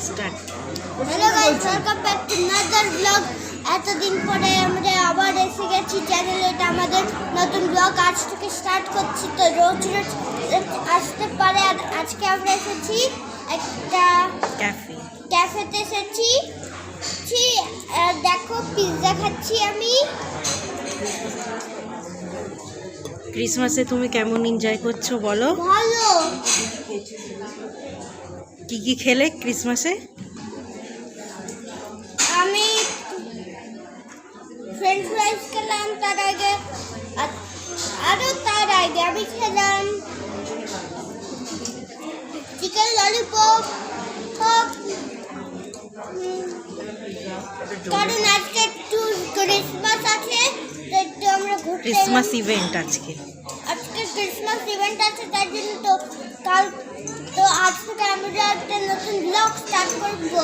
Start. Hello guys, welcome back to another blog. এতদিন পরে আমরা আবার এসে গেছি চ্যানেলে। এটা আমাদের নতুন ব্লগ, আজ থেকে স্টার্ট করছি। তো রোজ রোজ আসতে পারে। আর আজকে আমরা এসেছি একটা ক্যাফেতে এসেছি। দেখো পিৎজা খাচ্ছি আমি। ক্রিসমাসে তুমি কেমন এনজয় করছো বলো? ভালো। কি কি খেলে ক্রিসমাসে? আমি ফ্রেঞ্চ ফ্রাইজ খেলাম, তার আগে তার আগে আমি খেলাম চিকেন ললিপপ। কারণ আজকে একটু ক্রিসমাস আছে, তো একটু আমরা ঘুরতে ক্রিসমাস ইভেন্ট আজকে ক্রিসমাস ইভেন্ট আছে, তার জন্য তো আজ থেকে আমরা একটা নতুন ব্লগ স্টার্ট করবো।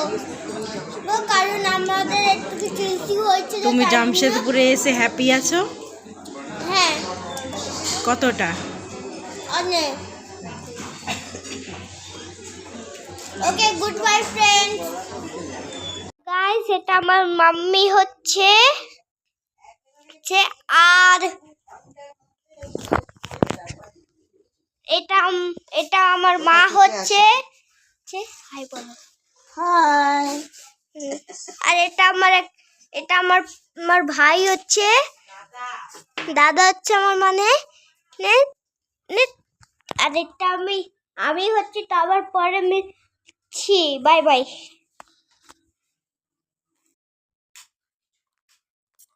কারণ আমাদের একটু কিছু ইস্যু হয়েছে। তুমি জামশেদপুরে এসে হ্যাপি আছো? হ্যাঁ, কতটা? অনেক। ওকে, গুড বাই ফ্রেন্ডস। গাইস, এটা আমার মাম্মি হচ্ছে, আর এটা আমার মা হচ্ছে। হাই বলো। হাই। আর এটা আমার ভাই হচ্ছে, দাদা হচ্ছে আমার, মানে আর এটা আমি হচ্ছে। তো আবার পরে মিলছি। Bye bye.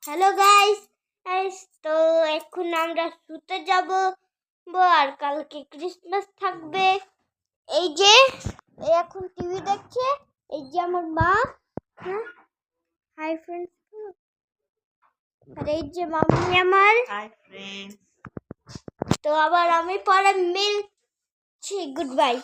হ্যালো গাইস, তো এখন আমরা শুতে যাব। আর কালকে ক্রিসমাস থাকবে। এই যে এখন টিভি দেখছে, এই যে আমার মা। Hi friends. আর এই যে মাম্মি আমার। Hi friends. তো আবার আমি পরে মিলছি। Good bye.